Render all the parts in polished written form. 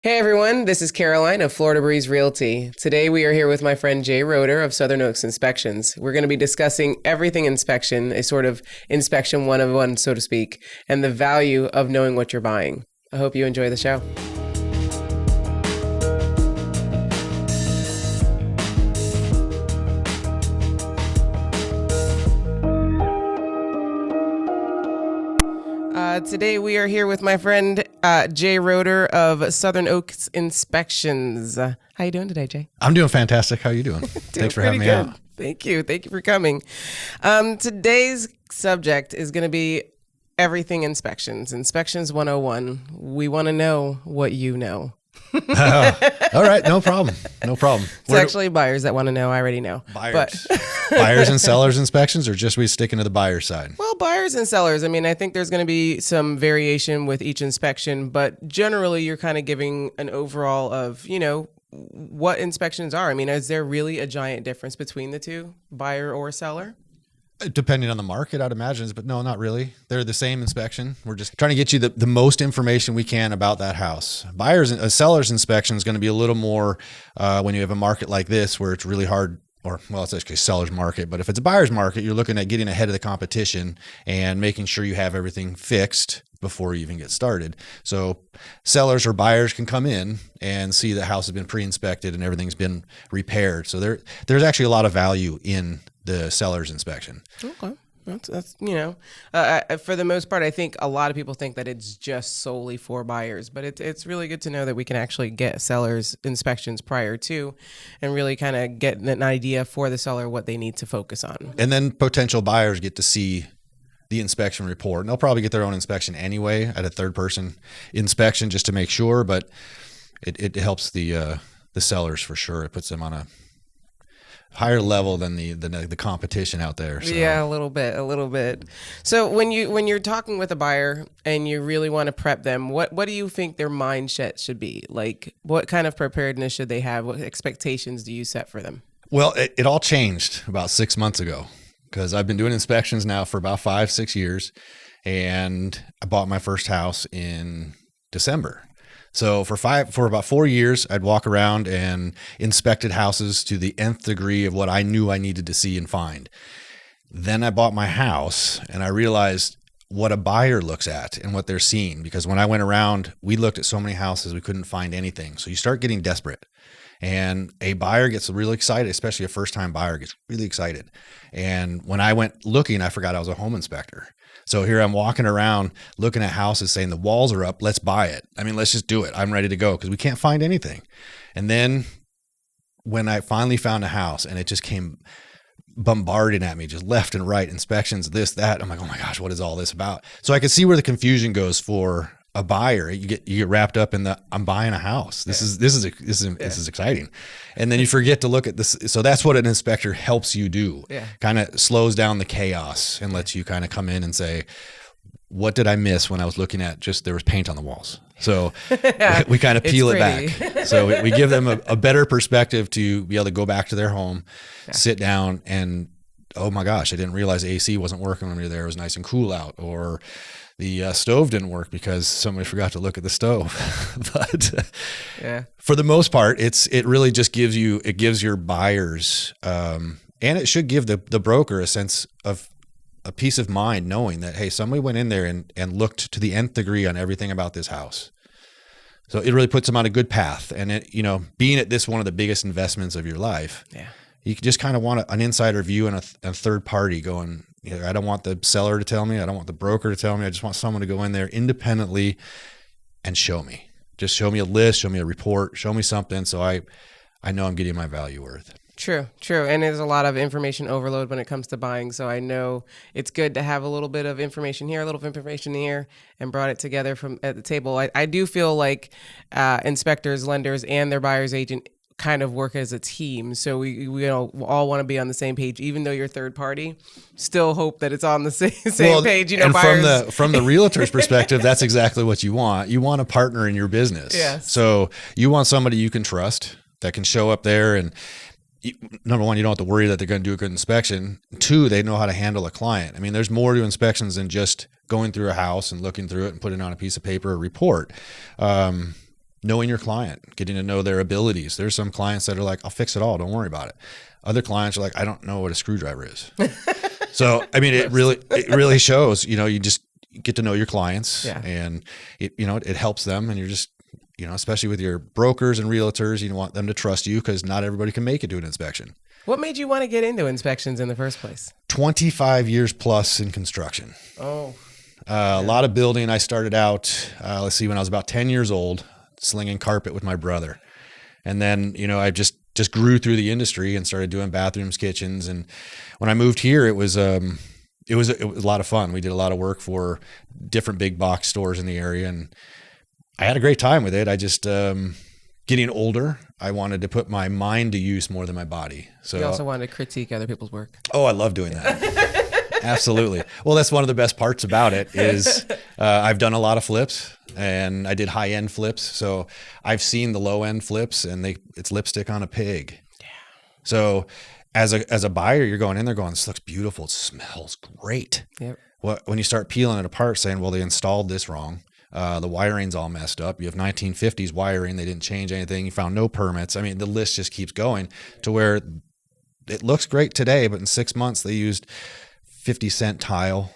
Hey everyone, this is Caroline of Florida Breeze Realty. Today we are here with my friend Jay Rohter of Southern Oaks Inspections. We're going to be discussing everything inspection, a sort of inspection 101, so to speak, and the value of knowing what you're buying. I hope you enjoy the show. Today we are here with my friend Jay Rohter of Southern Oaks Inspections. How you doing today, Jay? I'm doing fantastic. How are you doing? Thanks for having me out. Thank you. Thank you for coming. Today's subject is going to be everything inspections. Inspections 101. We want to know what you know. All right. No problem. No problem. It's actually buyers that want to know. I already know. Buyers. Buyers and sellers inspections, or just we sticking to the buyer side? Well, buyers and sellers. I mean, I think there's going to be some variation with each inspection, but generally you're kind of giving an overall of, what inspections are. I mean, is there really a giant difference between the two, buyer or seller? Depending on the market, I'd imagine, but no, not really. They're the same inspection. We're just trying to get you the most information we can about that house. A seller's inspection is going to be a little more when you have a market like this where it's really hard, it's actually a seller's market, but if it's a buyer's market, you're looking at getting ahead of the competition and making sure you have everything fixed before you even get started. So sellers or buyers can come in and see the house has been pre-inspected and everything's been repaired. So there's actually a lot of value in the seller's inspection. Okay. That's for the most part, I think a lot of people think that it's just solely for buyers, but it's really good to know that we can actually get sellers inspections prior to and really kind of get an idea for the seller what they need to focus on. And then potential buyers get to see the inspection report, and they'll probably get their own inspection anyway at a third person inspection just to make sure, but it helps the sellers for sure. It puts them on a higher level than the competition out there. So. Yeah, a little bit. So when you're talking with a buyer and you really want to prep them, what do you think their mindset should be? Like, what kind of preparedness should they have? What expectations do you set for them? Well, it all changed about 6 months ago because I've been doing inspections now for about 5-6 years, and I bought my first house in December. So for about 4 years, I'd walk around and inspected houses to the nth degree of what I knew I needed to see and find. Then I bought my house and I realized what a buyer looks at and what they're seeing. Because when I went around, we looked at so many houses, we couldn't find anything. So you start getting desperate. And a buyer gets really excited, especially a first-time buyer gets really excited. And when I went looking, I forgot I was a home inspector. So here I'm walking around looking at houses saying the walls are up, let's buy it. I mean, let's just do it. I'm ready to go because we can't find anything. And then when I finally found a house and it just came bombarding at me, just left and right, inspections, this, that, I'm like, oh my gosh, what is all this about? So I could see where the confusion goes for a buyer. You get wrapped up in I'm buying a house. This is exciting. And then you forget to look at this. So that's what an inspector helps you do. Yeah. Kind of slows down the chaos and lets you kind of come in and say, what did I miss when I was looking at there was paint on the walls? So we kind of peel it back. So we give them a better perspective to be able to go back to their home, sit down and, oh my gosh, I didn't realize the AC wasn't working when we were there. It was nice and cool out. Or the stove didn't work because somebody forgot to look at the stove. But for the most part, it really just gives your buyers, and it should give the broker a sense of a peace of mind knowing that, hey, somebody went in there and looked to the nth degree on everything about this house. So it really puts them on a good path. And being at this one of the biggest investments of your life, you just kind of want an insider view and a third party going, I don't want the seller to tell me. I don't want the broker to tell me. I just want someone to go in there independently and show me. Just show me a list, show me a report, show me something so I know I'm getting my value worth. True. And there's a lot of information overload when it comes to buying. So I know it's good to have a little bit of information here, a little information here, and brought it together at the table. I do feel like inspectors, lenders, and their buyer's agent kind of work as a team. So we all want to be on the same page, even though you're third party. Still hope that it's on the same page. And buyers. from the realtor's perspective, that's exactly what you want. You want a partner in your business. Yes. So you want somebody you can trust that can show up there and. Number one, you don't have to worry that they're going to do a good inspection. 2, they know how to handle a client. I mean, there's more to inspections than just going through a house and looking through it and putting on a piece of paper a report. knowing your client, getting to know their abilities. There's some clients that are like, I'll fix it all. Don't worry about it. Other clients are like, I don't know what a screwdriver is. So, I mean, it really shows, you just get to know your clients and it helps them. And you're just, especially with your brokers and realtors, you want them to trust you because not everybody can make it to an inspection. What made you want to get into inspections in the first place? 25 years plus in construction. Oh, a lot of building. I started out, when I was about 10 years old, slinging carpet with my brother. And then, I just grew through the industry and started doing bathrooms, kitchens. And when I moved here, it was a lot of fun. We did a lot of work for different big box stores in the area, and I had a great time with it. I just, getting older, I wanted to put my mind to use more than my body. So you also wanted to critique other people's work. Oh, I love doing that. Absolutely. Well, that's one of the best parts about it is I've done a lot of flips, and I did high end flips. So I've seen the low end flips, and it's lipstick on a pig. Yeah. So as a buyer, you're going in there going, this looks beautiful. It smells great. Yep. Well, when you start peeling it apart saying, well, they installed this wrong. The wiring's all messed up. You have 1950s wiring. They didn't change anything. You found no permits. I mean, the list just keeps going to where it looks great today, but in 6 months they used 50-cent tile,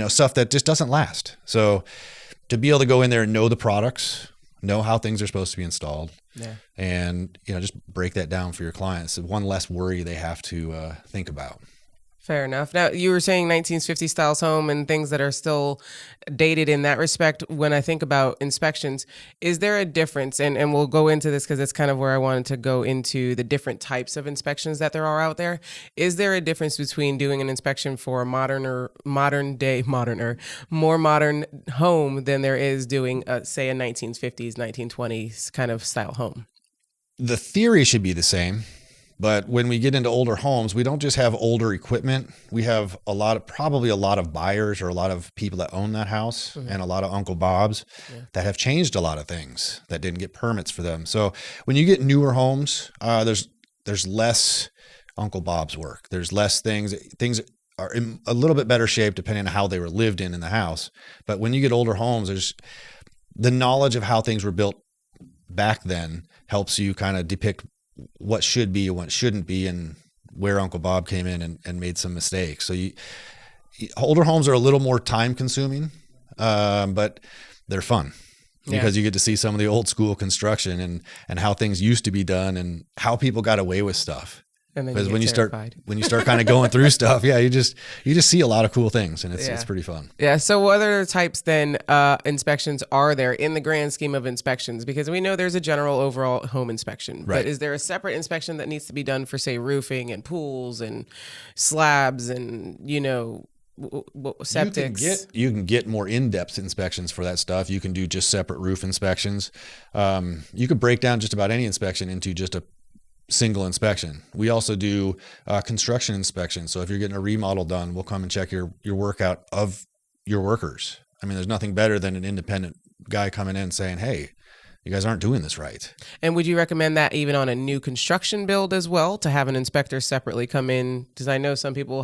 stuff that just doesn't last. So to be able to go in there and know the products, know how things are supposed to be installed, and, just break that down for your clients. One less worry they have to think about. Fair enough. Now, you were saying 1950 styles home and things that are still dated in that respect. When I think about inspections, is there a difference? And we'll go into this because it's kind of where I wanted to go into the different types of inspections that there are out there. Is there a difference between doing an inspection for a more modern home than there is doing, say, a 1950s, 1920s kind of style home? The theory should be the same. But when we get into older homes, we don't just have older equipment. We have probably a lot of buyers or a lot of people that own that house, and a lot of Uncle Bobs that have changed a lot of things that didn't get permits for them. So when you get newer homes, there's less Uncle Bob's work. There's less things. Things are in a little bit better shape depending on how they were lived in the house. But when you get older homes, there's the knowledge of how things were built back then helps you kind of depict what should be and what shouldn't be, and where Uncle Bob came in and made some mistakes. So older homes are a little more time consuming, but they're fun because you get to see some of the old school construction and how things used to be done and how people got away with stuff. Because when you start kind of going through stuff, you just see a lot of cool things, and it's pretty fun. Yeah. So what other types then inspections are there in the grand scheme of inspections? Because we know there's a general overall home inspection, right? But is there a separate inspection that needs to be done for, say, roofing and pools and slabs and septics? You can get more in-depth inspections for that stuff. You can do just separate roof inspections. You could break down just about any inspection into just a single inspection. We also do construction inspections. So if you're getting a remodel done, we'll come and check your workout of your workers. I mean, there's nothing better than an independent guy coming in saying, hey, you guys aren't doing this right. And would you recommend that even on a new construction build as well, to have an inspector separately come in? Because I know some people,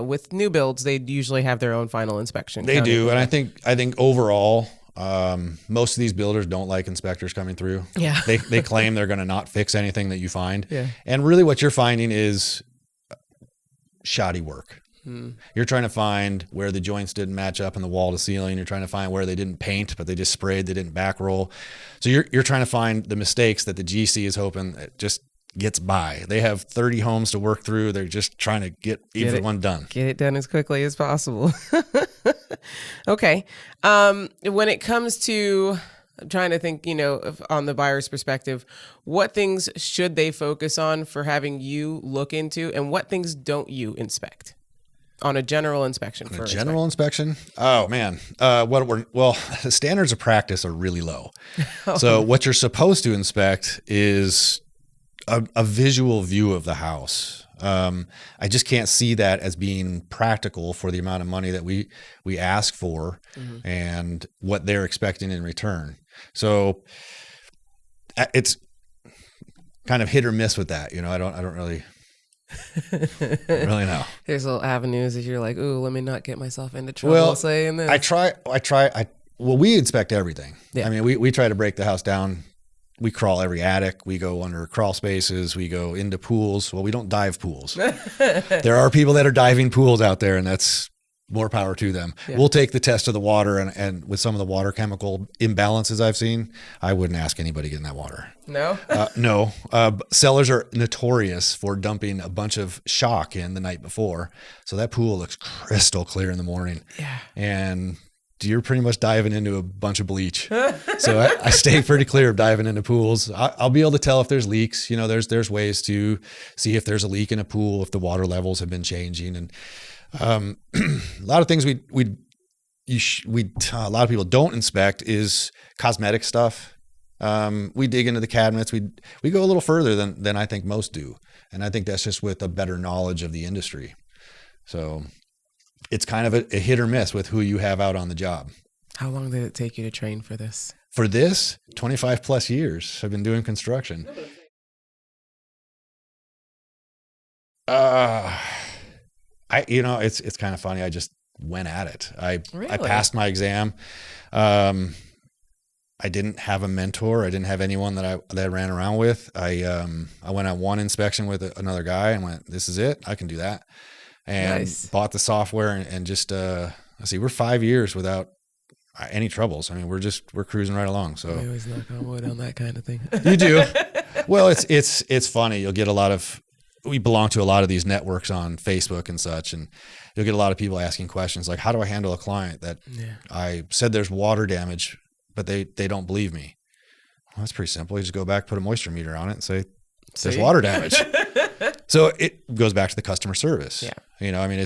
with new builds, they usually have their own final inspection. They do. And I think overall, most of these builders don't like inspectors coming through. Yeah. They claim they're going to not fix anything that you find. Yeah. And really what you're finding is shoddy work. You're trying to find where the joints didn't match up in the wall to ceiling. You're trying to find where they didn't paint, but they just sprayed, they didn't back roll. So you're trying to find the mistakes that the GC is hoping it just gets by. They have 30 homes to work through. They're just trying to get everyone done. Get it done as quickly as possible. Okay. When it comes to, I'm trying to think, on the buyer's perspective, what things should they focus on for having you look into, and what things don't you inspect on a general inspection? Inspection? Oh man. The standards of practice are really low. So what you're supposed to inspect is a visual view of the house. I just can't see that as being practical for the amount of money that we ask for and what they're expecting in return. So it's kind of hit or miss with that. I don't really know. There's little avenues that you're like, ooh, let me not get myself into trouble saying this. We inspect everything. Yeah. I mean, we try to break the house down we crawl every attic. We go under crawl spaces. We go into pools. Well, we don't dive pools. There are people that are diving pools out there, and that's more power to them. Yeah. We'll take the test of the water, and with some of the water chemical imbalances I've seen, I wouldn't ask anybody to get in that water. No? No. Sellers are notorious for dumping a bunch of shock in the night before. So that pool looks crystal clear in the morning. Yeah. And you're pretty much diving into a bunch of bleach. So I stay pretty clear of diving into pools. I'll be able to tell if there's leaks. You know, there's ways to see if there's a leak in a pool, if the water levels have been changing. And a lot of things a lot of people don't inspect is cosmetic stuff. We dig into the cabinets. We go a little further than I think most do. And I think that's just with a better knowledge of the industry. So it's kind of a hit or miss with who you have out on the job. How long did it take you to train for this? For this, 25 plus years I've been doing construction. It's kind of funny. I just went at it. I passed my exam. I didn't have a mentor. I didn't have anyone that I ran around with. I went on one inspection with another guy and went, this is it. I can do that. And bought the software and just, we're 5 years without any troubles. I mean, we're cruising right along. So I always knock on wood on that kind of thing. You do. Well, it's funny. You'll get we belong to a lot of these networks on Facebook and such, and you'll get a lot of people asking questions like, how do I handle a client that I said there's water damage, but they don't believe me? Well, that's pretty simple. You just go back, put a moisture meter on it and say, there's water damage. So it goes back to the customer service. Yeah. You know, I mean, I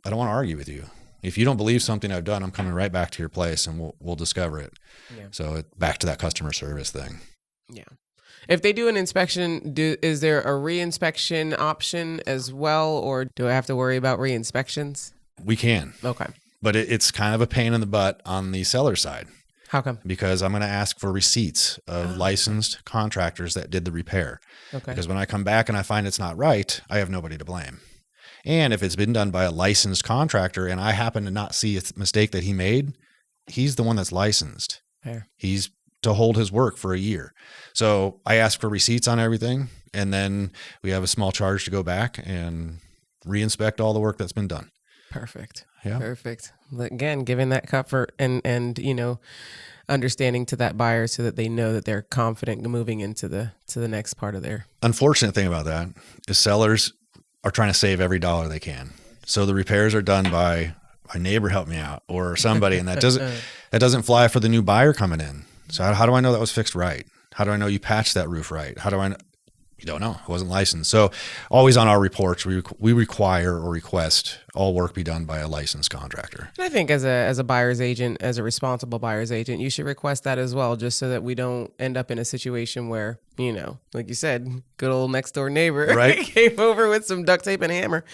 don't want to argue with you. If you don't believe something I've done, I'm coming right back to your place and we'll discover it. Yeah. So back to that customer service thing. Yeah. If they do an inspection, is there a re-inspection option as well, or do I have to worry about re-inspections? We can. Okay. But it's kind of a pain in the butt on the seller side. How come? Because I'm going to ask for receipts of licensed contractors that did the repair. Okay. Because when I come back and I find it's not right, I have nobody to blame. And if it's been done by a licensed contractor and I happen to not see a mistake that he made, he's the one that's licensed. Fair. He's to hold his work for a year. So I ask for receipts on everything, and then we have a small charge to go back and re-inspect all the work that's been done. Perfect. Yeah. Perfect. Again, giving that comfort and understanding to that buyer so that they know that they're confident moving into the next part of their. Unfortunate thing about that is sellers are trying to save every dollar they can. So the repairs are done by my neighbor helped me out or somebody, and that doesn't fly for the new buyer coming in. So how do I know that was fixed right? How do I know you patched that roof right? How do I know? You don't know. It wasn't licensed. So always on our reports, we require or request all work be done by a licensed contractor. And I think as a buyer's agent, as a responsible buyer's agent, you should request that as well, just so that we don't end up in a situation where, like you said, good old next door neighbor came over with some duct tape and hammer.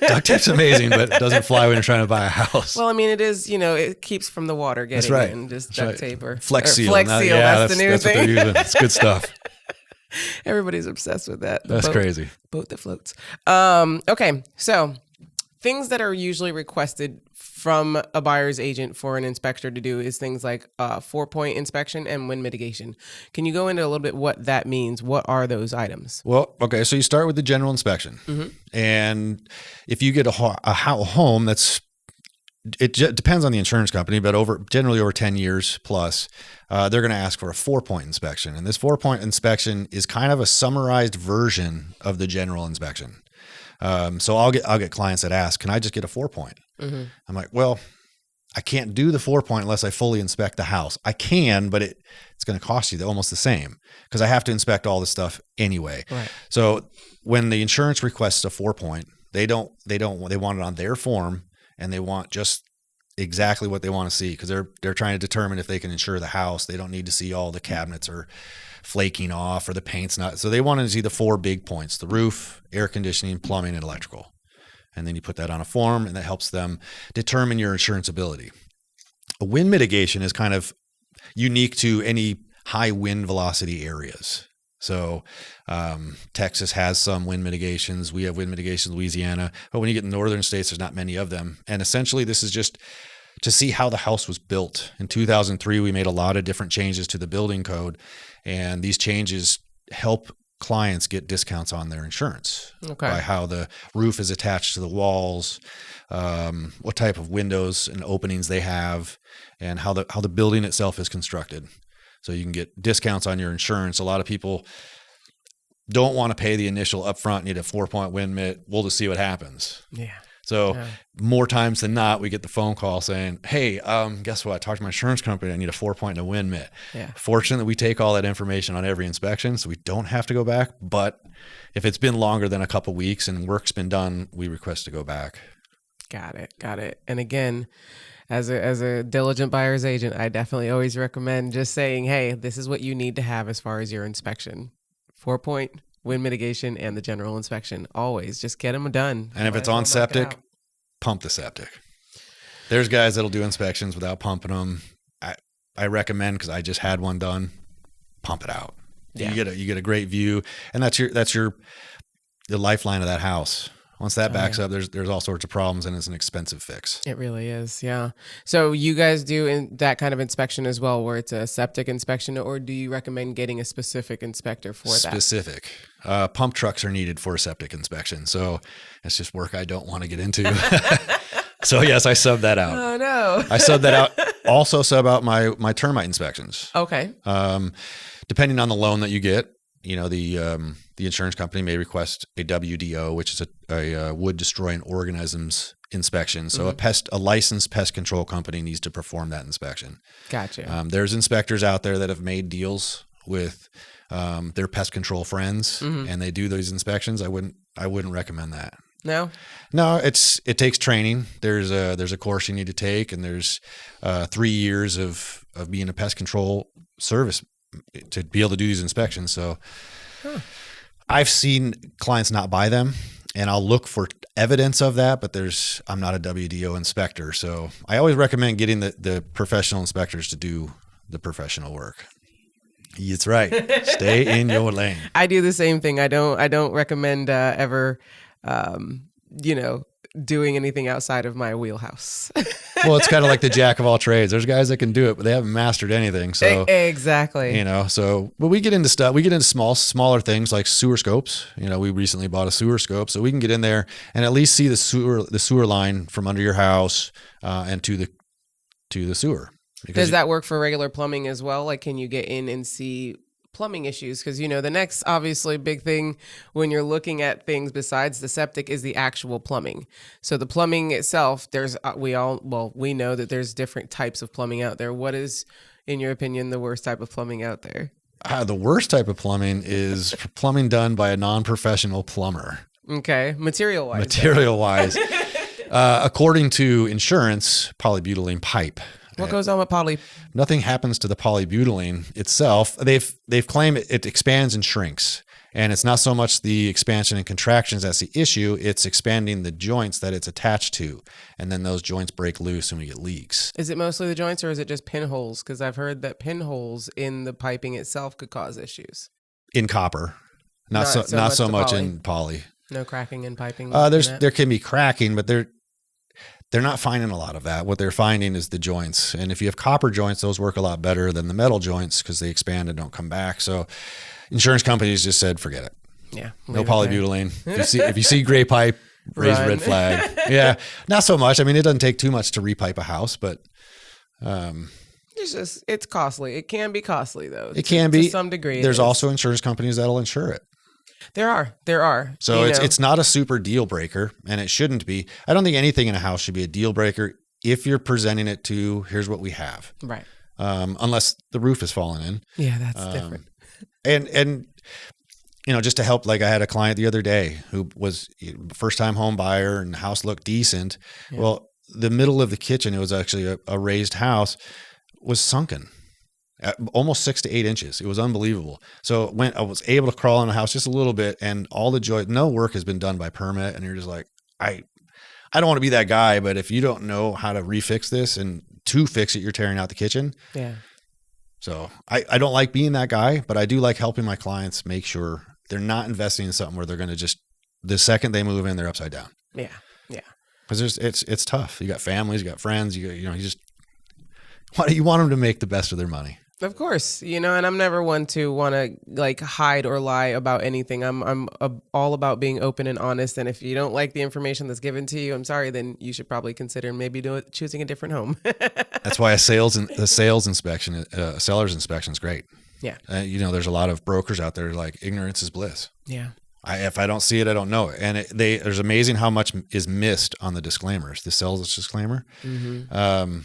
Duct tape's amazing, but it doesn't fly when you're trying to buy a house. Well, I mean, it is, it keeps from the water getting in, just duct tape or Flex Seal. Flex Seal, that's the new thing. What they're using. It's good stuff. Everybody's obsessed with that. That's crazy. Boat that floats. Okay, so things that are usually requested from a buyer's agent for an inspector to do is things like 4-point inspection and wind mitigation. Can you go into a little bit what that means? What are those items? Well, okay, so you start with the general inspection. Mm-hmm. And if you get a home that's it depends on the insurance company, but generally over 10 years plus, they're going to ask for a 4-point inspection. And this 4-point inspection is kind of a summarized version of the general inspection. So I'll get clients that ask, can I just get a 4-point? Mm-hmm. I'm like, well, I can't do the 4-point unless I fully inspect the house. I can, but it's going to cost you almost the same because I have to inspect all this stuff anyway. Right. So when the insurance requests a 4-point, they want it on their form. And they want just exactly what they want to see because they're trying to determine if they can insure the house. They don't need to see all the cabinets are flaking off or the paint's not. So they want to see the 4 big points: the roof, air conditioning, plumbing, and electrical. And then you put that on a form, and that helps them determine your insurance ability. A wind mitigation is kind of unique to any high wind velocity areas. So Texas has some wind mitigations. We have wind mitigation in Louisiana. But when you get in northern states, there's not many of them. And essentially, this is just to see how the house was built. In 2003, we made a lot of different changes to the building code, and these changes help clients get discounts on their insurance by how the roof is attached to the walls, what type of windows and openings they have, and how the building itself is constructed. So you can get discounts on your insurance. A lot of people don't want to pay the initial upfront, need a 4-point wind mitt. We'll just see what happens. Yeah. So more times than not, we get the phone call saying, hey, guess what? I talked to my insurance company. I need a 4-point and a wind mitt. Yeah. Fortunately, we take all that information on every inspection, so we don't have to go back. But if it's been longer than a couple weeks and work's been done, we request to go back. Got it. And again, as a diligent buyer's agent, I definitely always recommend just saying, hey, this is what you need to have as far as your inspection. 4-point, wind mitigation, and the general inspection. Always just get them done. And if it's on septic, pump the septic. There's guys that'll do inspections without pumping them. I recommend, because I just had one done, pump it out. Yeah. You get a great view, and that's the lifeline of that house. Once that backs up, there's all sorts of problems, and it's an expensive fix. It really is, yeah. So you guys do that kind of inspection as well, where it's a septic inspection, or do you recommend getting a specific inspector for that? Specific. Pump trucks are needed for a septic inspection, so it's just work I don't want to get into. So yes, I subbed that out. Oh no. I subbed that out. Also sub out my termite inspections. Okay. Depending on the loan that you get, the insurance company may request a WDO, which is a wood destroying organisms inspection. So a licensed pest control company needs to perform that inspection. Gotcha. There's inspectors out there that have made deals with their pest control friends, and they do those inspections. I wouldn't recommend that. No, it takes training. There's a course you need to take, and there's 3 years of being a pest control service to be able to do these inspections. So I've seen clients not buy them, and I'll look for evidence of that, but I'm not a WDO inspector. So I always recommend getting the professional inspectors to do the professional work. That's right. Stay in your lane. I do the same thing. I don't recommend ever, doing anything outside of my wheelhouse. Well, it's kind of like the jack of all trades. There's guys that can do it, but they haven't mastered anything. So exactly. But we get into stuff. We get into smaller things like sewer scopes. We recently bought a sewer scope, so we can get in there and at least see the sewer line from under your house and to the sewer. Does that work for regular plumbing as well? Like, can you get in and see plumbing issues? Because the next obviously big thing when you're looking at things besides the septic is the actual plumbing. So the plumbing itself, we know that there's different types of plumbing out there. What is, in your opinion, the worst type of plumbing out there? The worst type of plumbing is plumbing done by a non-professional plumber. Okay, material wise. According to insurance, polybutylene pipe. What goes on with poly? Nothing happens to the polybutylene itself. They've claimed it expands and shrinks. And it's not so much the expansion and contractions that's the issue. It's expanding the joints that it's attached to. And then those joints break loose and we get leaks. Is it mostly the joints, or is it just pinholes? Because I've heard that pinholes in the piping itself could cause issues. In copper. Not so much in poly. No cracking in piping? There can be cracking, but they're not finding a lot of that. What they're finding is the joints. And if you have copper joints, those work a lot better than the metal joints because they expand and don't come back. So insurance companies just said, forget it. Yeah. No polybutylene. If you see gray pipe, raise a red flag. Yeah. Not so much. I mean, it doesn't take too much to repipe a house, but it's costly. It can be costly though. It can be to some degree. There's also insurance companies that'll insure it. There are. So it's not a super deal breaker, and it shouldn't be. I don't think anything in a house should be a deal breaker if you're presenting it to, here's what we have. Right. Unless the roof is falling in. Yeah, that's different. And just to help, like I had a client the other day who was first time home buyer and the house looked decent. Yeah. Well, the middle of the kitchen, it was actually a raised house, was sunken. Almost 6 to 8 inches. It was unbelievable. So I was able to crawl in the house just a little bit, and all the joy, no work has been done by permit. And you're just like, I don't want to be that guy, but if you don't know how to refix this and to fix it, you're tearing out the kitchen. Yeah. So I don't like being that guy, but I do like helping my clients make sure they're not investing in something where they're going to just, the second they move in, they're upside down. Yeah. Yeah. Because it's tough. You got families, you got friends, you want them to make the best of their money. Of course, and I'm never one to want to like hide or lie about anything. I'm all about being open and honest. And if you don't like the information that's given to you, I'm sorry, then you should probably consider maybe choosing a different home. That's why a seller's inspection is great. Yeah. There's a lot of brokers out there like ignorance is bliss. Yeah. If I don't see it, I don't know it. And there's amazing how much is missed on the disclaimers, the sales disclaimer. Mm-hmm.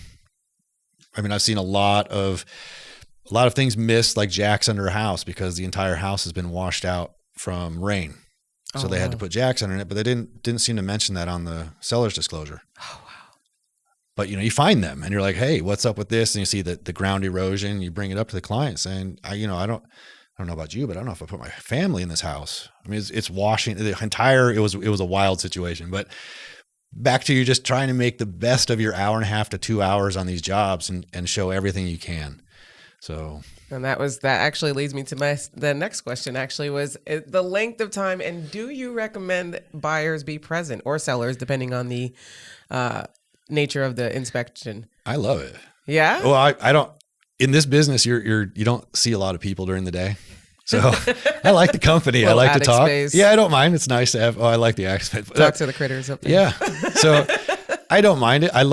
I've seen a lot of things missed, like jacks under a house, because the entire house has been washed out from rain. So they had to put jacks under it, but they didn't seem to mention that on the seller's disclosure. Oh, wow. But you find them and you're like, hey, what's up with this? And you see the ground erosion, you bring it up to the client saying, I don't know about you, but I don't know if I put my family in this house. I mean, it's washing the entire, it was a wild situation, but back to you just trying to make the best of your hour and a half to 2 hours on these jobs and show everything you can. So, and that actually leads me to the next question actually was the length of time. And do you recommend buyers be present or sellers, depending on the nature of the inspection? I love it. Yeah. Well, I don't, in this business, you don't see a lot of people during the day. So I like the company. I like to talk. Space. Yeah, I don't mind. It's nice to have, I like the accent. Talk to the critters up there. Yeah. So I don't mind it. I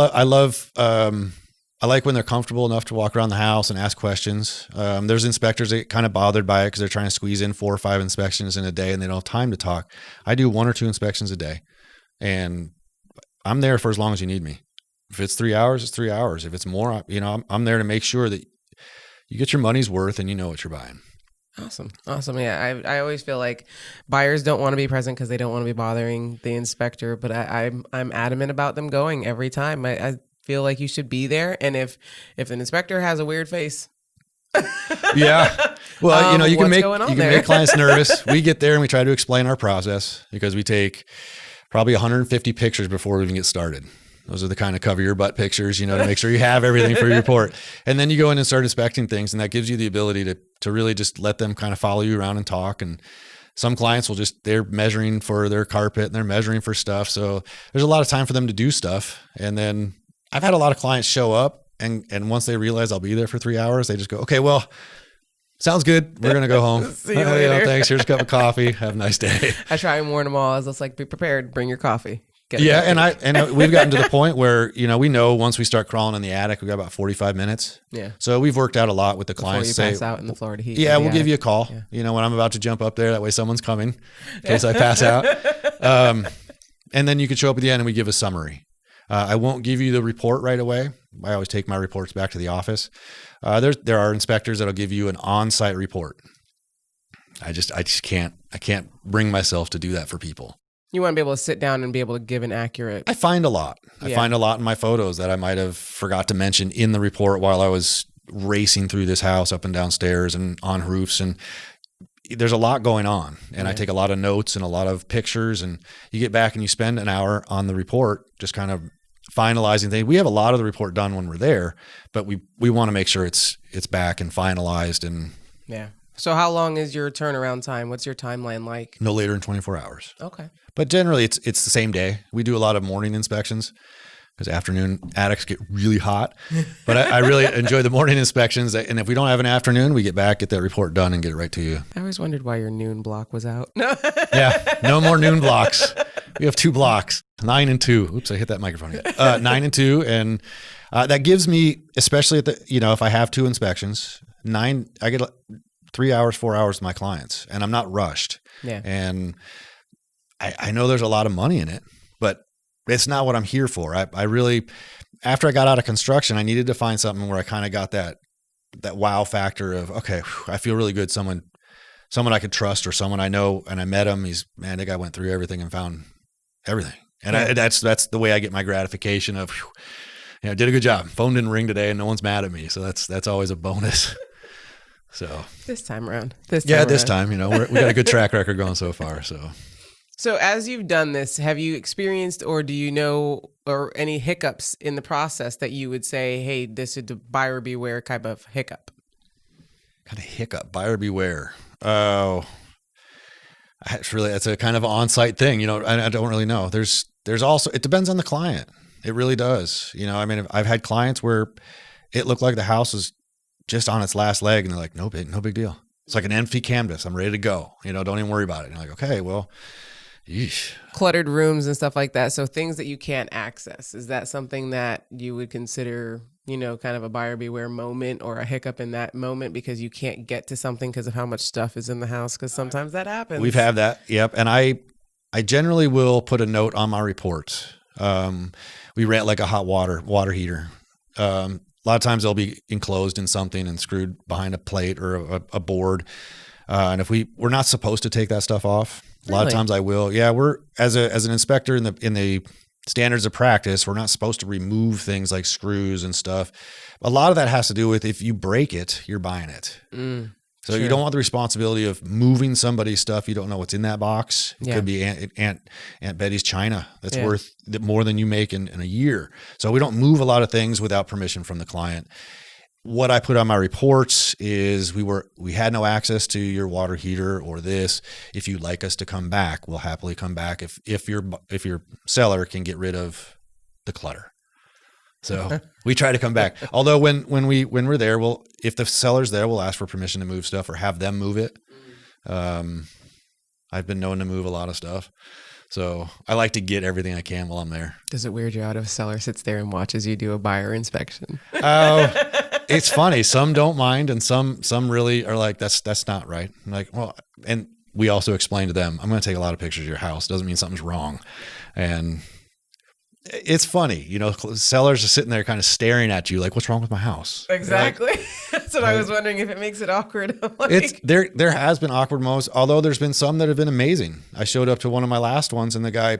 like when they're comfortable enough to walk around the house and ask questions. There's inspectors that get kind of bothered by it because they're trying to squeeze in 4 or 5 inspections in a day and they don't have time to talk. I do 1 or 2 inspections a day and I'm there for as long as you need me. If it's 3 hours, it's 3 hours. If it's more, I'm there to make sure that you get your money's worth and you know what you're buying. Awesome. Yeah. I always feel like buyers don't want to be present because they don't want to be bothering the inspector, but I'm adamant about them going every time. I feel like you should be there. And if an inspector has a weird face. Yeah. Well, you can make clients nervous. We get there and we try to explain our process because we take probably 150 pictures before we even get started. Those are the kind of cover your butt pictures, to make sure you have everything for your report. And then you go in and start inspecting things. And that gives you the ability to really just let them kind of follow you around and talk. And some clients they're measuring for their carpet and they're measuring for stuff. So there's a lot of time for them to do stuff. And then I've had a lot of clients show up and once they realize I'll be there for 3 hours, they just go, okay, well, sounds good. We're going to go home. See you later. Thanks. Here's a cup of coffee. Have a nice day. I try and warn them all. I was just like, be prepared. Bring your coffee. Yeah, and we've gotten to the point where we know once we start crawling in the attic, we got about 45 minutes. Yeah. So we've worked out a lot with the clients. Before you pass out in the Florida heat. Yeah, we'll give you a call. Yeah. When I'm about to jump up there, that way someone's coming in case I pass out. And then you could show up at the end and we give a summary. I won't give you the report right away. I always take my reports back to the office. There are inspectors that'll give you an on-site report. I can't bring myself to do that for people. You want to be able to sit down and be able to give an accurate. I find a lot. I find a lot in my photos that I might have forgot to mention in the report while I was racing through this house up and down stairs and on roofs. And there's a lot going on. And I take a lot of notes and a lot of pictures. And you get back and you spend an hour on the report just kind of finalizing things. We have a lot of the report done when we're there, but we want to make sure it's back and finalized. And yeah. So how long is your turnaround time? What's your timeline like? No later than 24 hours. Okay. But generally it's the same day. We do a lot of morning inspections because afternoon attics get really hot. But I really enjoy the morning inspections. And if we don't have an afternoon, we get back, get that report done and get it right to you. I always wondered why your noon block was out. Yeah, no more noon blocks. We have 2 blocks, 9 and 2. Oops, I hit that microphone again. 9 and 2. And that gives me, especially at if I have 2 inspections, I get 3 hours, 4 hours with my clients and I'm not rushed. Yeah. And I know there's a lot of money in it, but it's not what I'm here for. I really, after I got out of construction, I needed to find something where I kind of got that wow factor of, okay, I feel really good. Someone I could trust or someone I know. And I met him. That guy went through everything and found everything. And that's the way I get my gratification of, did a good job. Phone didn't ring today and no one's mad at me. So that's always a bonus. So this time around, we got a good track record going so far. So as you've done this, have you experienced or do you know or any hiccups in the process that you would say, hey, this is a buyer beware type of hiccup? Kind of hiccup, buyer beware. Oh, that's a kind of on-site thing. I don't really know. there's also, it depends on the client. It really does. You know, I mean, I've had clients where it looked like the house was just on its last leg and they're like, no big deal. It's like an empty canvas. I'm ready to go. You know, don't even worry about it. And you're like, okay, well, yeesh. Cluttered rooms and stuff like that. So things that you can't access. Is that something that you would consider, you know, kind of a buyer beware moment or a hiccup in that moment because you can't get to something because of how much stuff is in the house? Because sometimes that happens. We've had that. Yep. And I generally will put a note on my reports. We rent like a hot water heater. A lot of times they'll be enclosed in something and screwed behind a plate or a board. And if we're not supposed to take that stuff off, a lot of times I will. Yeah. We're as an inspector in the standards of practice, we're not supposed to remove things like screws and stuff. A lot of that has to do with if you break it, you're buying it. So True. you don't want the responsibility of moving somebody's stuff. You don't know what's in that box. It could be Aunt Betty's china that's worth more than you make in a year. So we don't move a lot of things without permission from the client. What I put on my reports is we had no access to your water heater or this. If you'd like us to come back, we'll happily come back if your seller can get rid of the clutter. So we try to come back. Although when we're there, if the seller's there, we'll ask for permission to move stuff or have them move it. I've been known to move a lot of stuff. So I like to get everything I can while I'm there. Does it weird you out if a seller sits there and watches you do a buyer inspection? It's funny. Some don't mind and some really are like, that's not right. I'm like, well, and we also explain to them, I'm going to take a lot of pictures of your house. Doesn't mean something's wrong. And it's funny, you know, sellers are sitting there kind of staring at you like, what's wrong with my house? Exactly. Like, that's what I was wondering if it makes it awkward. Like, there has been awkward moments, although there's been some that have been amazing. I showed up to one of my last ones and the guy,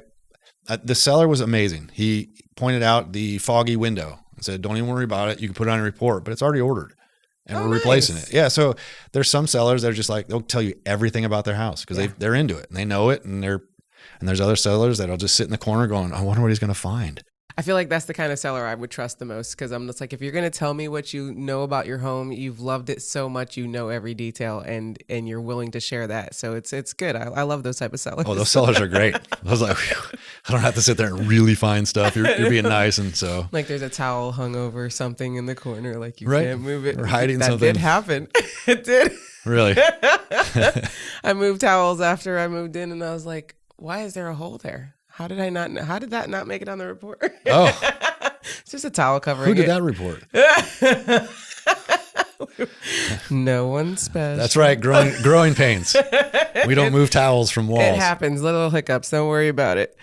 the seller was amazing. He pointed out the foggy window and said, don't even worry about it. You can put it on a report, but it's already ordered and we're replacing it. Yeah. So there's some sellers that are just like, they'll tell you everything about their house because they're into it and they know it and there's other sellers that'll just sit in the corner going, I wonder what he's going to find. I feel like that's the kind of seller I would trust the most because I'm just like, if you're going to tell me what you know about your home, you've loved it so much, you know every detail and you're willing to share that. So it's good. I love those type of sellers. Oh, those sellers are great. I was like, whew, I don't have to sit there and really find stuff. You're being nice. And so like there's a towel hung over something in the corner, like you can't move it. Or hiding that something. That did happen. It did. Really? I moved towels after I moved in and I was like, why is there a hole there? How did that not make it on the report? Oh, it's just a towel covering who did it. that report? No one special. That's right. Growing pains. We don't move towels from walls. It happens. Little hiccups. Don't worry about it.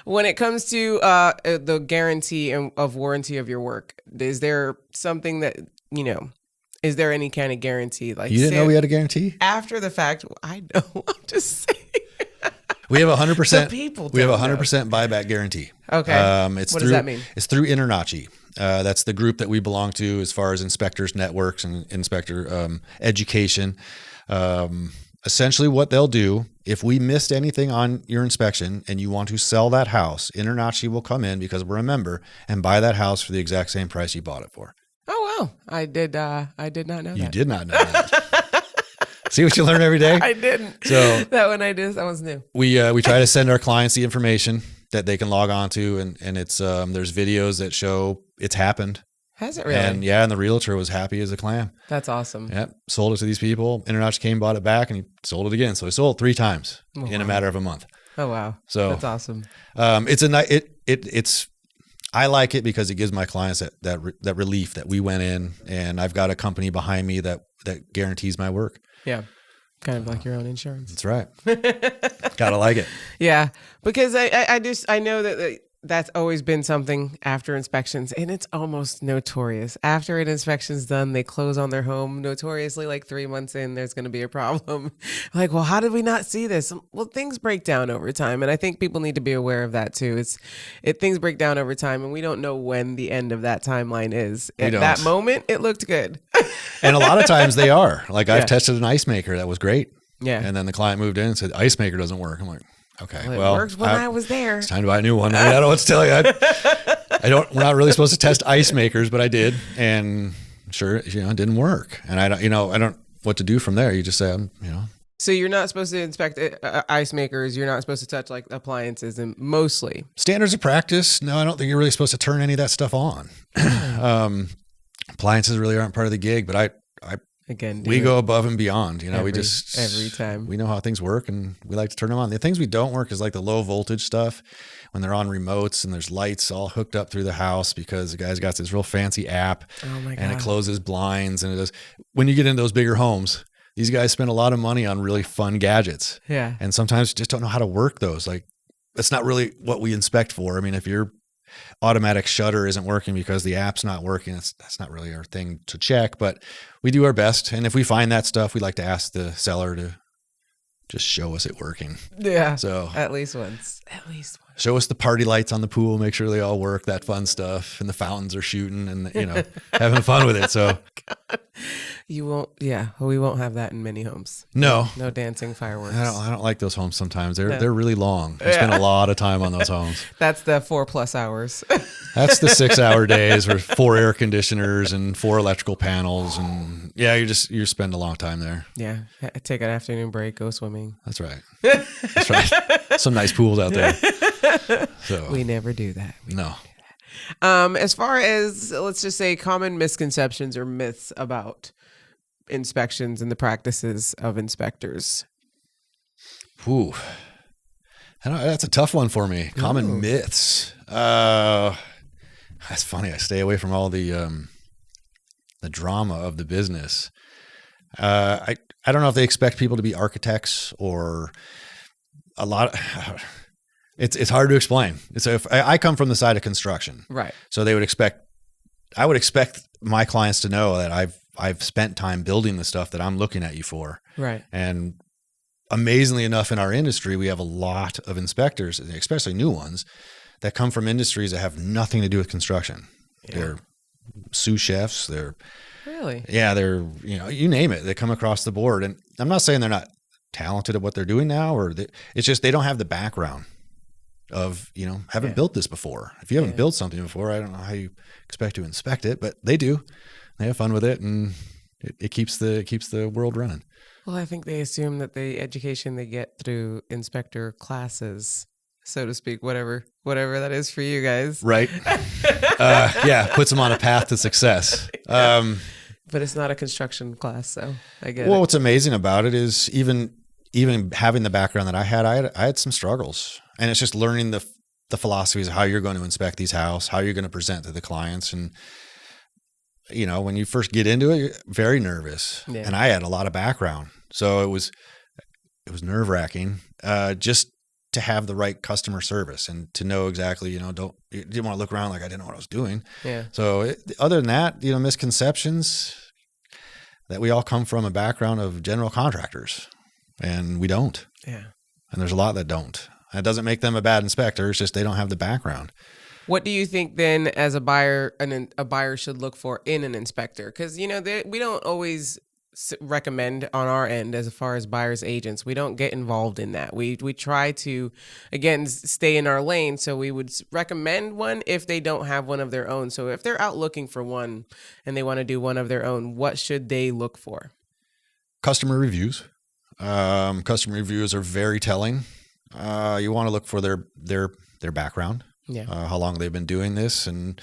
When it comes to the guarantee of warranty of your work, is there something that, you know, is there any kind of guarantee? Like you didn't know we had a guarantee? After the fact, I know. I'm just saying. We have 100%. People we have 100% buyback guarantee. Okay. What does that mean? It's through Internachi. That's the group that we belong to as far as inspectors networks and inspector education. Essentially what they'll do, if we missed anything on your inspection and you want to sell that house, Internachi will come in because we're a member and buy that house for the exact same price you bought it for. Oh, wow. I did not know that. You did not know that. See what you learn every day? I didn't. So that one that was new. We try to send our clients the information that they can log on to, and it's there's videos that show it's happened. Has it really? And and the realtor was happy as a clam. That's awesome. Yep, sold it to these people. International came, bought it back, and he sold it again. So he sold it 3 times in a matter of a month. Oh wow! So that's awesome. It's I like it because it gives my clients that relief that we went in, and I've got a company behind me that guarantees my work. Yeah. Kind of like your own insurance. That's right. Gotta like it. Yeah. Because I know that that's always been something after inspections, and it's almost notorious. After an inspection's done, they close on their home. Notoriously, like 3 months in, there's going to be a problem. Like, well, how did we not see this? Well, things break down over time, and I think people need to be aware of that too. Things break down over time, and we don't know when the end of that timeline is. At that moment, it looked good. And a lot of times they are. Like I've tested an ice maker that was great. Yeah. And then the client moved in and said, ice maker doesn't work. I'm like, okay, well, it worked when I was there. It's time to buy a new one. I don't know what to tell you. We're not really supposed to test ice makers, but I did. And sure, it didn't work. And I don't what to do from there. You just say, So you're not supposed to inspect ice makers. You're not supposed to touch like appliances, and mostly Standards of practice. No, I don't think you're really supposed to turn any of that stuff on. Appliances really aren't part of the gig, but we go above and beyond. You know, every time we know how things work, and we like to turn them on. The things we don't work is like the low voltage stuff when they're on remotes and there's lights all hooked up through the house because the guy's got this real fancy app and it closes blinds and it does. When you get into those bigger homes, these guys spend a lot of money on really fun gadgets. Yeah. And sometimes just don't know how to work those. Like, that's not really what we inspect for. I mean, if your automatic shutter isn't working because the app's not working, that's not really our thing to check, but we do our best. And if we find that stuff, we like to ask the seller to just show us it working. Yeah. So at least once. Show us the party lights on the pool, make sure they all work, that fun stuff. And the fountains are shooting and, having fun with it. So you won't, we won't have that in many homes. No dancing fireworks. I don't like those homes sometimes. They're really long. I spend a lot of time on those homes. That's the 4+ hours. That's the 6-hour days with 4 air conditioners and 4 electrical panels. And you spend a long time there. Yeah. Take an afternoon break, go swimming. That's right. That's right. Some nice pools out there. So we never do that. No. As far as, let's just say, common misconceptions or myths about inspections and the practices of inspectors. Ooh. That's a tough one for me. Common myths. That's funny. I stay away from all the drama of the business. I don't know if they expect people to be architects or a lot. It's hard to explain. If I come from the side of construction, right? So I would expect my clients to know that I've spent time building the stuff that I'm looking at you for, right? And amazingly enough, in our industry, we have a lot of inspectors, especially new ones, that come from industries that have nothing to do with construction. Yeah. They're sous chefs. They're you name it. They come across the board, and I'm not saying they're not talented at what they're doing now, it's just they don't have the background of, haven't built this before. If you haven't built something before, I don't know how you expect to inspect it, but they do. They have fun with it, and it keeps the world running. Well, I think they assume that the education they get through inspector classes, so to speak, whatever that is for you guys. Right. Puts them on a path to success. But it's not a construction class, so I get it. Well, what's amazing about it is even having the background that I had some struggles. And it's just learning the philosophies of how you're going to inspect these houses, how you're going to present to the clients. And, when you first get into it, you're very nervous. Yeah. And I had a lot of background. So it was nerve-wracking just to have the right customer service and to know exactly, you didn't want to look around like I didn't know what I was doing. Yeah. So other than that, misconceptions that we all come from a background of general contractors, and we don't. Yeah. And there's a lot that don't. That doesn't make them a bad inspector. It's just they don't have the background. What do you think then, as a buyer, a buyer should look for in an inspector? Because we don't always recommend on our end as far as buyers agents. We don't get involved in that. We try to, again, stay in our lane. So we would recommend one if they don't have one of their own. So if they're out looking for one and they want to do one of their own, what should they look for? Customer reviews. Customer reviews are very telling. You want to look for their background. Yeah. How long they've been doing this, and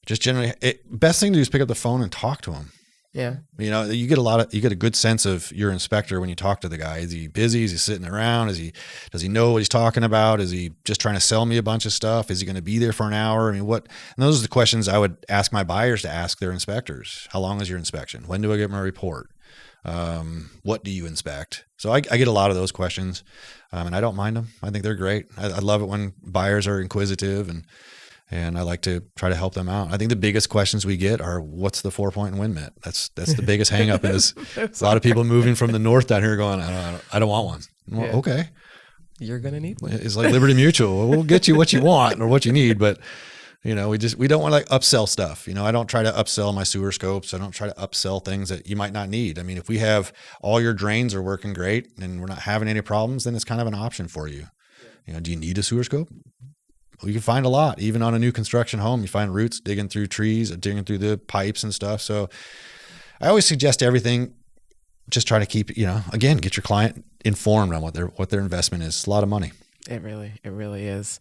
just generally, best thing to do is pick up the phone and talk to them. Yeah. You get a good sense of your inspector when you talk to the guy. Is he busy? Is he sitting around? Does he know what he's talking about? Is he just trying to sell me a bunch of stuff? Is he going to be there for an hour? I mean, and those are the questions I would ask my buyers to ask their inspectors. How long is your inspection? When do I get my report? What do you inspect? So I get a lot of those questions, and I don't mind them. I think they're great. I love it when buyers are inquisitive, and I like to try to help them out. I think the biggest questions we get are, what's the 4-point wind mitt? That's the biggest hang up is a lot of people moving from the north down here going, I don't want one. Well, yeah. Okay. You're going to need one. It's like Liberty Mutual. We'll get you what you want or what you need, but we don't want to upsell stuff. I don't try to upsell my sewer scopes. I don't try to upsell things that you might not need. I mean, if we have all your drains are working great and we're not having any problems, then it's kind of an option for you. Do you need a sewer scope? Well, you can find a lot, even on a new construction home. You find roots digging through trees, digging through the pipes and stuff. So I always suggest everything just try to keep, again, get your client informed on what their investment is. It's a lot of money. It really is.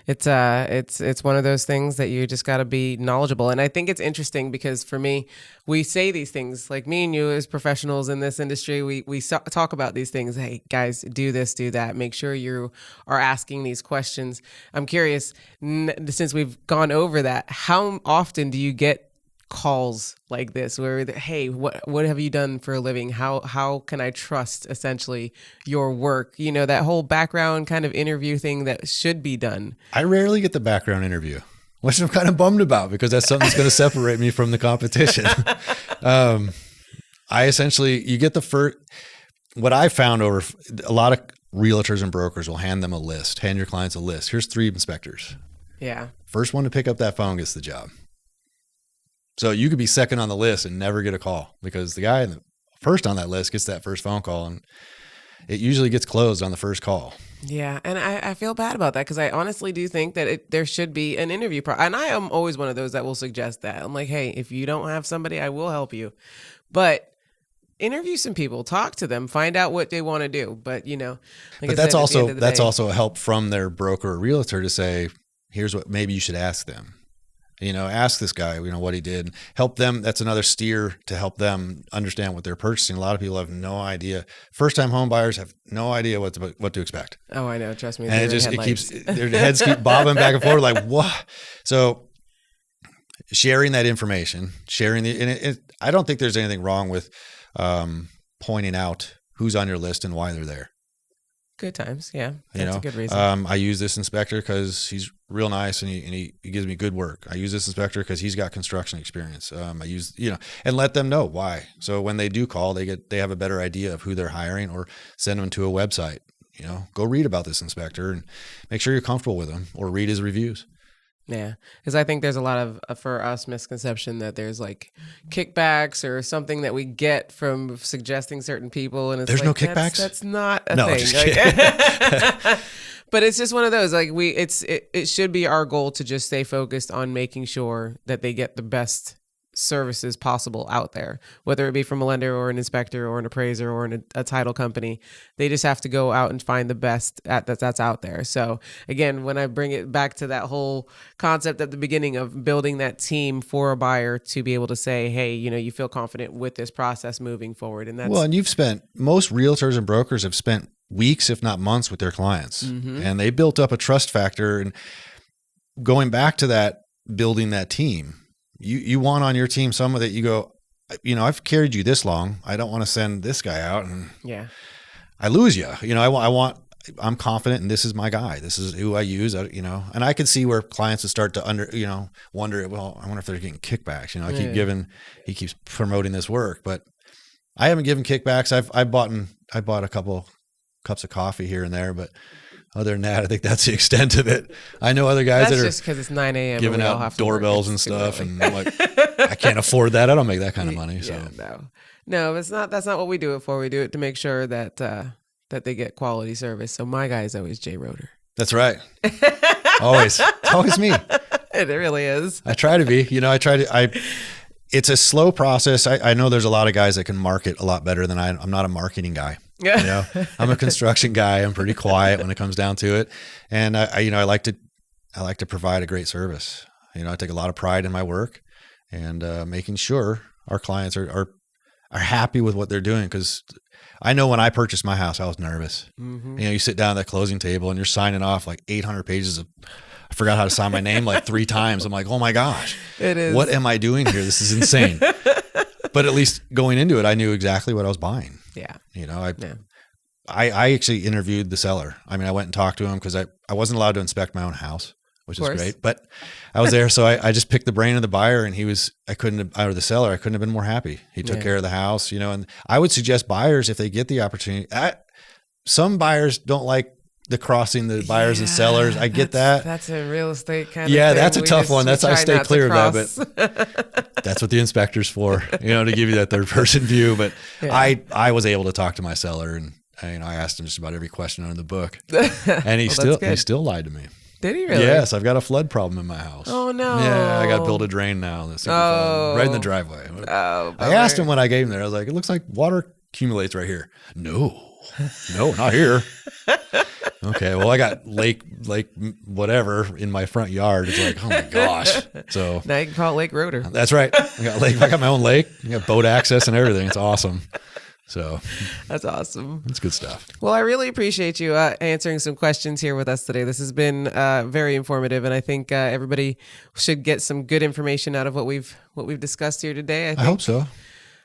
It's one of those things that you just got to be knowledgeable. And I think it's interesting because for me, we say these things, like me and you as professionals in this industry, we talk about these things. Hey guys, do this, do that. Make sure you are asking these questions. I'm curious, since we've gone over that, how often do you get calls like this where, hey, what have you done for a living? How can I trust essentially your work? That whole background kind of interview thing that should be done. I rarely get the background interview, which I'm kind of bummed about because that's something that's going to separate me from the competition. You get the first, what I found over a lot of realtors and brokers will hand your clients a list. Here's 3 inspectors. Yeah. First one to pick up that phone gets the job. So you could be second on the list and never get a call because the guy first on that list gets that first phone call, and it usually gets closed on the first call. Yeah, and I feel bad about that because I honestly do think that there should be an interview and I am always one of those that will suggest that. I'm like, hey, if you don't have somebody, I will help you. But interview some people, talk to them, find out what they want to do. But but that's also a help from their broker or realtor to say, here's what maybe you should ask them. Ask this guy, what he did, help them. That's another steer to help them understand what they're purchasing. A lot of people have no idea. First-time home buyers have no idea what to expect. Oh, I know. Trust me. And their heads keep bobbing back and forth like, what? So sharing that information, I don't think there's anything wrong with pointing out who's on your list and why they're there. Good times. Yeah. That's a good reason. I use this inspector because he's real nice and he gives me good work. I use this inspector because he's got construction experience. I use, and let them know why. So when they do call, they have a better idea of who they're hiring, or send them to a website, go read about this inspector and make sure you're comfortable with him, or read his reviews. Yeah, because I think there's a lot of, for us, misconception that there's like kickbacks or something that we get from suggesting certain people, and it's there's like, no kickbacks. That's not a no, thing. Just kidding. But it's just one of those. Like it should be our goal to just stay focused on making sure that they get the best services possible out there, whether it be from a lender or an inspector or an appraiser or a title company. They just have to go out and find the best that's out there. So again, when I bring it back to that whole concept at the beginning of building that team for a buyer to be able to say, hey, you feel confident with this process moving forward. And that's and most realtors and brokers have spent weeks, if not months, with their clients, and they built up a trust factor. And going back to that, building that team, you want on your team someone that you go, I've carried you this long. I don't want to send this guy out and I lose you. I'm confident, and this is my guy. This is who I use. And I could see where clients would start to wonder, well, I wonder if they're getting kickbacks. He keeps promoting this work, but I haven't given kickbacks. I bought a couple cups of coffee here and there, but other than that, I think that's the extent of it. I know other guys that's that are just because it's 9 a.m. giving out doorbells and stuff, and I'm like, I can't afford that. I don't make that kind of money. So no, it's not. That's not what we do it for. We do it to make sure that they get quality service. So my guy is always Jay Rohter. That's right. Always, it's always me. It really is. I try to be. It's a slow process. I know there's a lot of guys that can market a lot better than I'm not a marketing guy. I'm a construction guy. I'm pretty quiet when it comes down to it. And I like to provide a great service. I take a lot of pride in my work, and making sure our clients are happy with what they're doing. Cause I know when I purchased my house, I was nervous. Mm-hmm. You sit down at that closing table and you're signing off like 800 pages of, I forgot how to sign my name like 3 times. I'm like, oh my gosh, it is. What am I doing here? This is insane. But at least going into it, I knew exactly what I was buying. Yeah. I actually interviewed the seller. I went and talked to him because I wasn't allowed to inspect my own house, which is great, but I was there. So I just picked the brain of the buyer, and the seller, I couldn't have been more happy. He took care of the house, and I would suggest buyers, if they get the opportunity, some buyers don't like the crossing the buyers and sellers. I get that. That's a real estate kind of thing. That's a tough one. I stay clear of that, but that's what the inspector's for, to give you that third person view. But I was able to talk to my seller, and I asked him just about every question on the book, and he still lied to me. Did he really? Yes, I've got a flood problem in my house. Oh no! Yeah, I got to build a drain now. Right in the driveway. I asked him when I gave him there. I was like, "It looks like water accumulates right here. No, not here. Okay, well, I got lake whatever in my front yard. It's like, oh my gosh. So now you can call it Lake Rohter. That's right. I got my own lake. I got boat access and everything. It's awesome. So that's awesome. It's good stuff. Well, I really appreciate you answering some questions here with us today. This has been very informative, and I think everybody should get some good information out of what we've discussed here today. I hope so.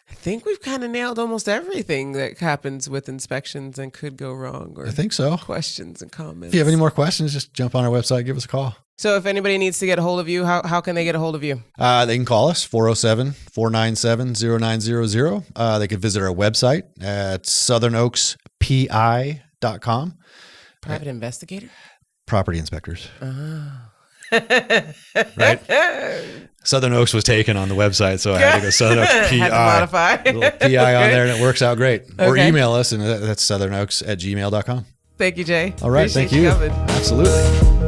I think we've kind of nailed almost everything that happens with inspections and could go wrong. Or I think so. Questions and comments. If you have any more questions, just jump on our website, give us a call. So if anybody needs to get a hold of you, how can they get a hold of you? They can call us, 407-497-0900. They can visit our website at southernoakspi.com. Private investigator? Property inspectors. Right? Southern Oaks was taken on the website, so I had to go Southern Oaks PI. Had to modify. A little PI on there, and it works out great. Okay. Or email us, and that's southernoaks@gmail.com. Thank you, Jay. All right, Appreciate thank you. coming. Absolutely.